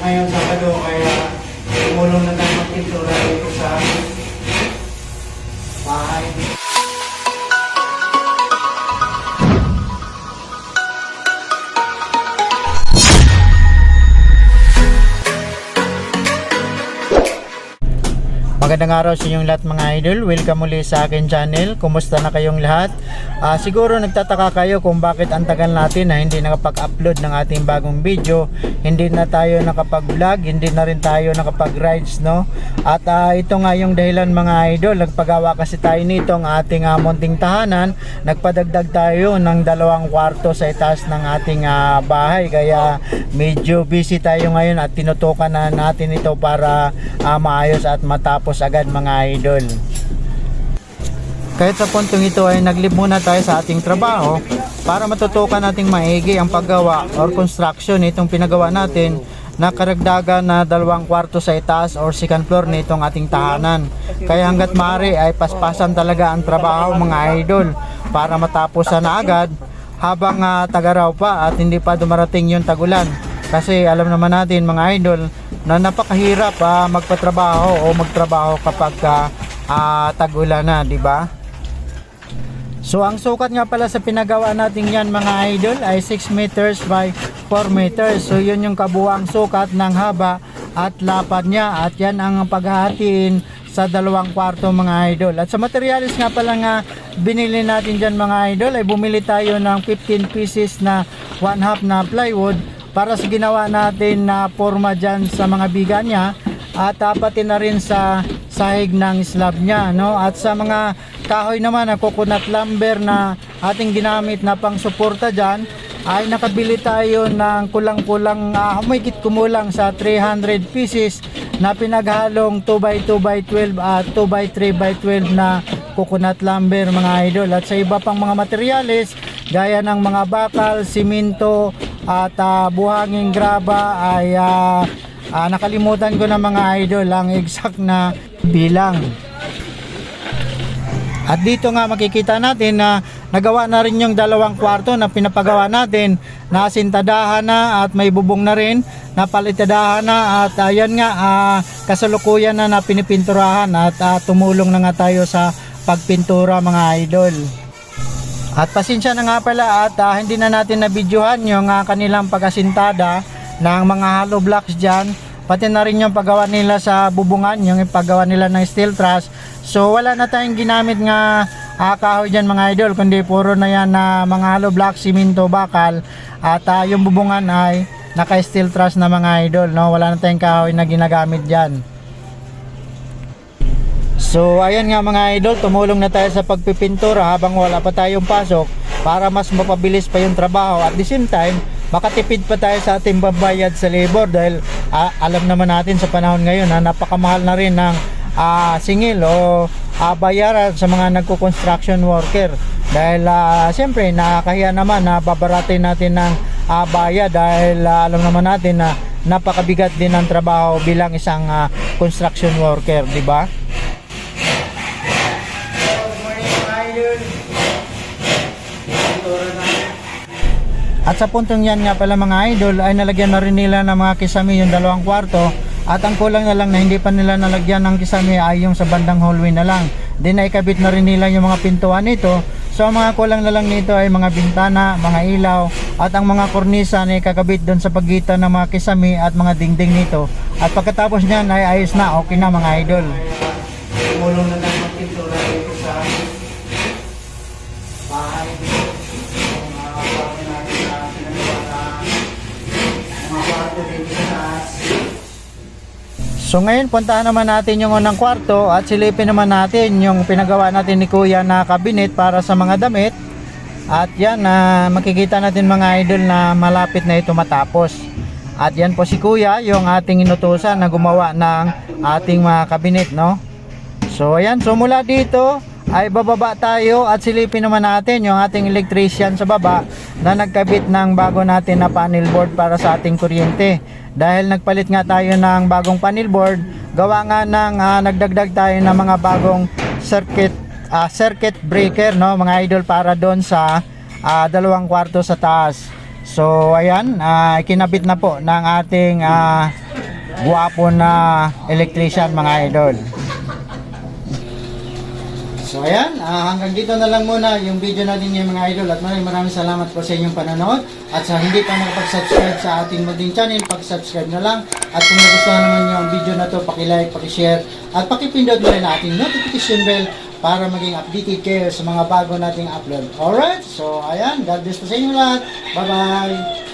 Ngayon Sabado, kaya tumulong na tayo magpintura dito sa bahay. Magandang araw sa inyong lahat mga idol. Welcome muli sa akin channel. Kumusta na kayong lahat? Siguro nagtataka kayo kung bakit ang tagal natin na hindi nakapag-upload ng ating bagong video. Hindi na tayo nakapag-vlog, hindi na rin tayo nakapag-rides, no? At ito nga yung dahilan mga idol. Nagpagawa kasi tayo nito ang ating munting tahanan. Nagpadagdag tayo ng 2 kwarto sa itaas ng ating bahay. Kaya medyo busy tayo ngayon at tinutukan na natin ito para maayos at matapos agad mga idol. Kahit sa puntong ito ay naglib muna tayo sa ating trabaho para matutukan nating maigi ang paggawa or construction nitong pinagawa natin na karagdagan na 2 kwarto sa itaas or second floor nitong ating tahanan. Kaya hanggat maaari ay paspasan talaga ang trabaho mga idol para matapos na agad habang tagaraw pa at hindi pa dumarating yung tagulan. Kasi alam naman natin mga idol na napakahirap magpatrabaho o magtrabaho kapag tag-ulan na, di ba? So ang sukat nga pala sa pinagawa natin yan mga idol ay 6 meters by 4 meters. So yun yung kabuuang sukat ng haba at lapad niya at yan ang paghahatiin sa 2 kwarto mga idol. At sa materials nga pala nga binili natin dyan mga idol ay bumili tayo ng 15 pieces na 1/2 na plywood para sa ginawa natin na forma dyan sa mga biga niya at pati na rin sa sahig ng slab niya, no? At sa mga kahoy naman na coconut lumber na ating ginamit na pang suporta dyan ay nakabili tayo ng kulang-kulang humigit kumulang sa 300 pieces na pinaghalong 2x2x12 at 2x3x12 na coconut lumber mga idol. At sa iba pang mga materyales gaya ng mga bakal, simento at buhanging graba ay nakalimutan ko na mga idol ang exact na bilang. At dito nga makikita natin na nagawa na rin yung 2 kwarto na pinapagawa natin, nasintadahan na at may bubong na rin, napalitadahan na at yan nga kasalukuyan na pinipinturahan at tumulong na nga tayo sa pagpintura mga idol. At pasensya na nga pala at hindi na natin na-videohan yung kanilang pag-asintada ng mga hollow blocks dyan. Pati na rin yung paggawa nila sa bubungan, yung paggawa nila ng steel truss. So wala na tayong ginamit nga kahoy dyan mga idol, kundi puro na yan na mga hollow blocks, simento, bakal. At yung bubungan ay naka-steel truss na mga idol, no? Wala na tayong kahoy na ginagamit dyan. So ayan nga mga idol, tumulong na tayo sa pagpipintura habang wala pa tayong pasok para mas mapabilis pa yung trabaho. At the same time, makatipid pa tayo sa ating babayad sa labor dahil alam naman natin sa panahon ngayon na napakamahal na rin ng singil o bayaran sa mga nagko-construction worker. Dahil siyempre nakakahiya naman na babaratin natin ng bayad dahil alam naman natin na napakabigat din ang trabaho bilang isang construction worker, di ba? At sa puntong yan nga pala mga idol ay nalagyan na rin nila ng mga kisame yung 2 kwarto at ang kulang na lang na hindi pa nila nalagyan ng kisame ay yung sa bandang hallway na lang. Din ay kabit na rin nila yung mga pintuan nito. So ang mga kulang na lang nito ay mga bintana, mga ilaw at ang mga kornisa na ikakabit doon sa pagitan ng mga kisame at mga dingding nito. At pagkatapos niyan ay ayos na, okay na mga idol. Mulong na lang magpintura dito sa bahay. So ngayon puntahan naman natin yung unang kwarto at silipin naman natin yung pinagawa natin ni Kuya na cabinet para sa mga damit. At yan makikita natin mga idol na malapit na ito matapos. At yan po si Kuya yung ating inutusan na gumawa ng ating mga cabinet, no? So ayan, so mula dito ay bababa tayo at silipin naman natin yung ating electrician sa baba na nagkabit ng bago natin na panel board para sa ating kuryente. Dahil nagpalit nga tayo ng bagong panel board, gawa nga ng nagdagdag tayo ng mga bagong circuit breaker, no mga idol, para doon sa 2 kwarto sa taas. So ayan, kinabit na po ng ating guwapo na electrician mga idol. So ayan, hanggang dito na lang muna yung video natin ngayon mga idol, at maraming salamat po sa inyong panonood, at sa hindi pa nakapag-subscribe sa ating munting channel, pag-subscribe na lang, at kung nagustuhan naman nyo ang video na to, paki-like, paki-share, at paki-pindot na rin ang ating notification bell para maging updated kayo sa mga bago nating upload. Alright, so ayan, God bless po sa inyo lahat, bye bye!